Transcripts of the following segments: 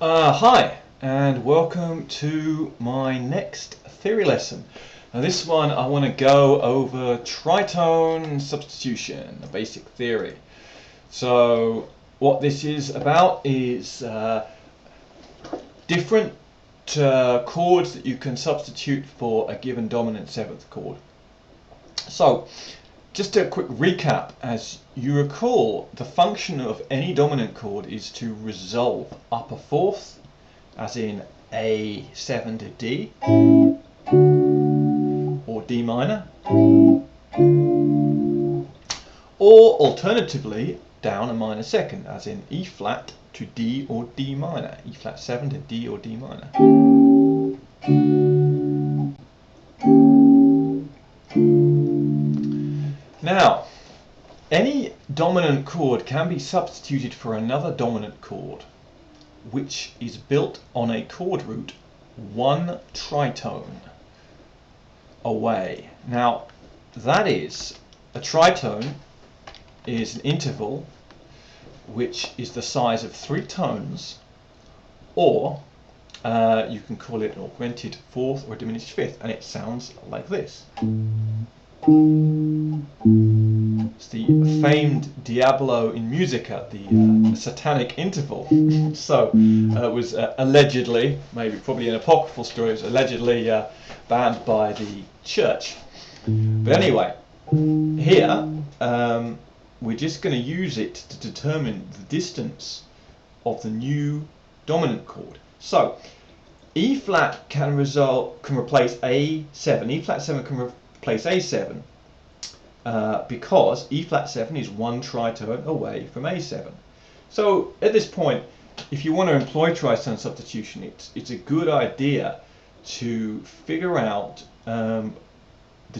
Hi and welcome to my next theory lesson. Now this one I want to go over tritone substitution, a basic theory. So what this is about is different chords that you can substitute for a given dominant seventh chord. So just a quick recap. As you recall, the function of any dominant chord is to resolve up a fourth, as in A7 to D, or D minor, or alternatively down a minor second, as in E flat to D or D minor, E flat 7 to D or D minor. Now, any dominant chord can be substituted for another dominant chord which is built on a chord root one tritone away. Now, that is, a tritone is an interval which is the size of 3 tones, or you can call it an augmented fourth or a diminished fifth, and it sounds like this. It's the famed Diablo in Musica, the satanic interval. So it was allegedly, probably an apocryphal story, it was allegedly banned by the church. But anyway, here we're just going to use it to determine the distance of the new dominant chord. So E flat can replace A7. E flat 7 can replace A7 because E flat 7 is one tritone away from A7. So at this point, if you want to employ tritone substitution, it's a good idea to figure out the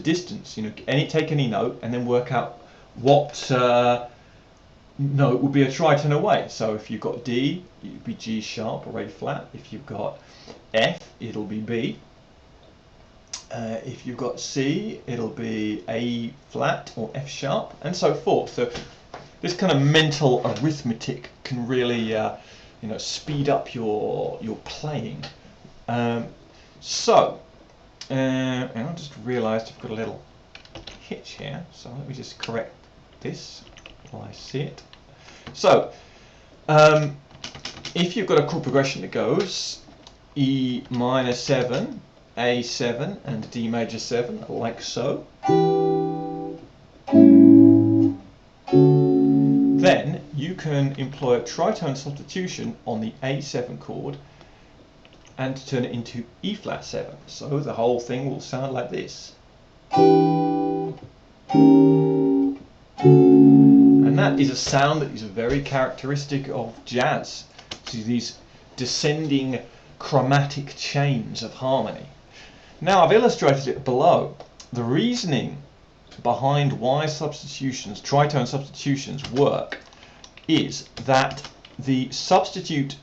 distance. Take any note and then work out what note would be a tritone away. So if you've got D, it would be G sharp or A flat. If you've got F, it'll be B. If you've got C, it'll be A flat or F sharp, and so forth. So this kind of mental arithmetic can really, speed up your playing. And I just realised I've got a little hitch here, so let me just correct this while I see it. So if you've got a chord progression that goes E minor 7, A7 and D major 7, like so, then you can employ a tritone substitution on the A7 chord and turn it into E flat 7. So the whole thing will sound like this. And that is a sound that is very characteristic of jazz. See these descending chromatic chains of harmony. Now I've illustrated it below. The reasoning behind why tritone substitutions work is that the substitute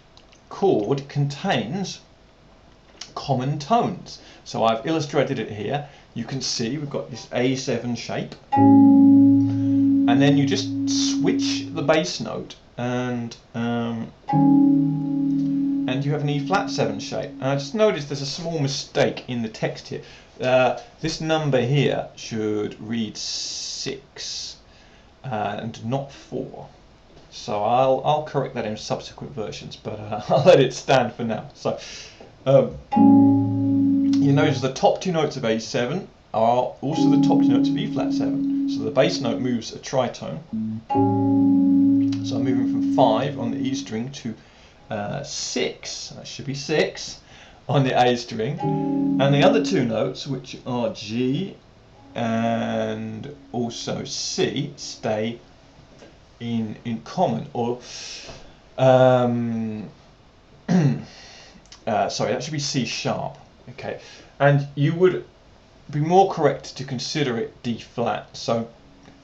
chord contains common tones. So I've illustrated it here. You can see we've got this A7 shape, and then you just switch the bass note and you have an E flat 7 shape. And I just noticed there's a small mistake in the text here. This number here should read 6 and not 4. So I'll correct that in subsequent versions, but I'll let it stand for now. So you notice the top 2 notes of A7 are also the top 2 notes of E flat 7. So the bass note moves a tritone. So I'm moving from 5 on the E string to 6, that should be 6 on the A string, and the other 2 notes, which are G and also C, stay in common, or sorry, that should be C sharp. Okay, and you would be more correct to consider it D flat. So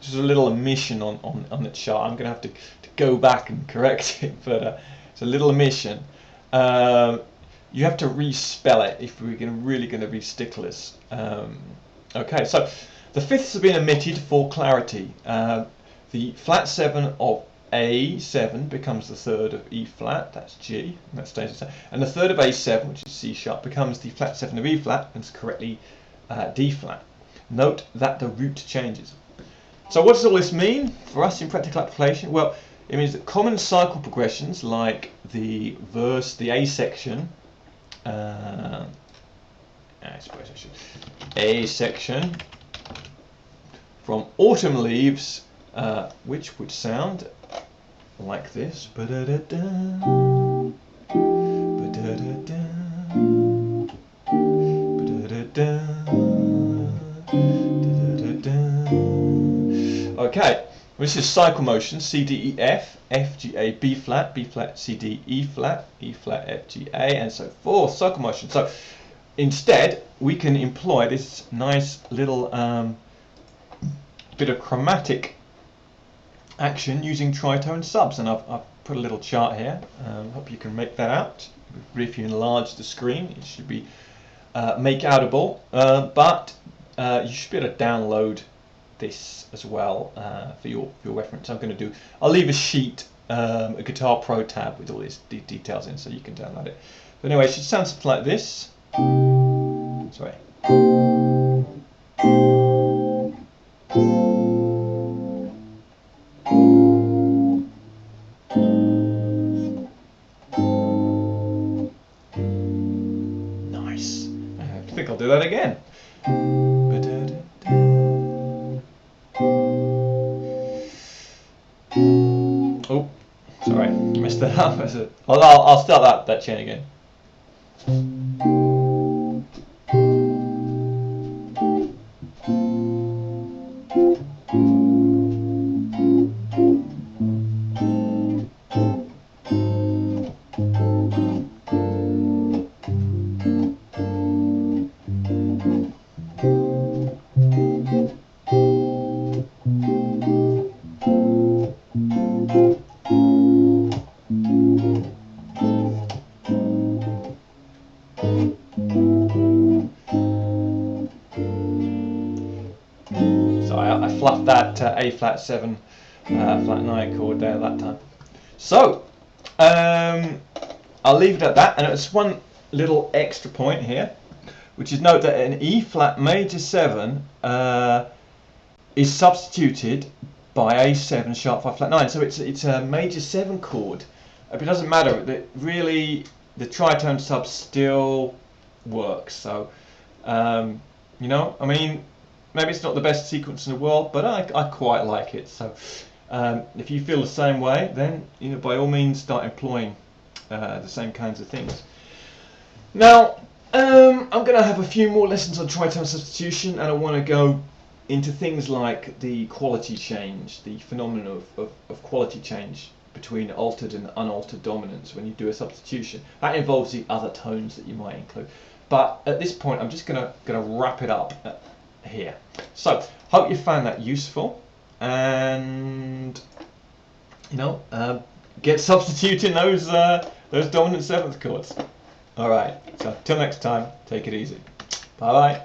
there's a little omission on the chart. I'm going to have to go back and correct it, but it's a little omission. You have to respell it if we're really going to be sticklers. Okay, so the fifths have been omitted for clarity. The flat 7 of A7 becomes the third of E flat, that's G, and that stays the same. And the third of A7, which is C sharp, becomes the flat 7 of E flat, and it's correctly D flat. Note that the root changes. So what does all this mean for us in practical application? Well, it means that common cycle progressions like the verse, the A section, I suppose I should, A section from Autumn Leaves, which would sound like this. Ba-da-da-da, ba-da-da-da, ba-da-da-da, da-da-da-da. Okay, this is cycle motion, C, D, E, F, F, G, A, B flat, C, D, E flat, F, G, A, and so forth, cycle motion. So instead, we can employ this nice little bit of chromatic action using tritone subs, and I've put a little chart here. Hope you can make that out. If you enlarge the screen, it should be make outable, but you should be able to download this as well for your reference. I'll leave a sheet, a Guitar Pro tab with all these details in, so you can download it. But anyway, it should sound something like this. Sorry. Nice. I think I'll do that again. Oh, sorry, messed that up. I'll start that chain again. I fluffed that A flat 7 flat 9 chord there that time. So I'll leave it at that, and it's one little extra point here, which is note that an E flat major 7 is substituted by A7 sharp 5 flat 9. So it's a major 7 chord. But it doesn't matter. Really, the tritone sub still works. So you know, I mean, maybe it's not the best sequence in the world, but I quite like it. So if you feel the same way, then by all means start employing the same kinds of things. Now I'm going to have a few more lessons on tritone substitution, and I want to go into things like the quality change, the phenomenon of quality change between altered and unaltered dominants when you do a substitution. That involves the other tones that you might include. But at this point, I'm just going to wrap it up here. So, hope you found that useful, and get substituting those dominant 7th chords. All right. So, till next time, take it easy. Bye bye.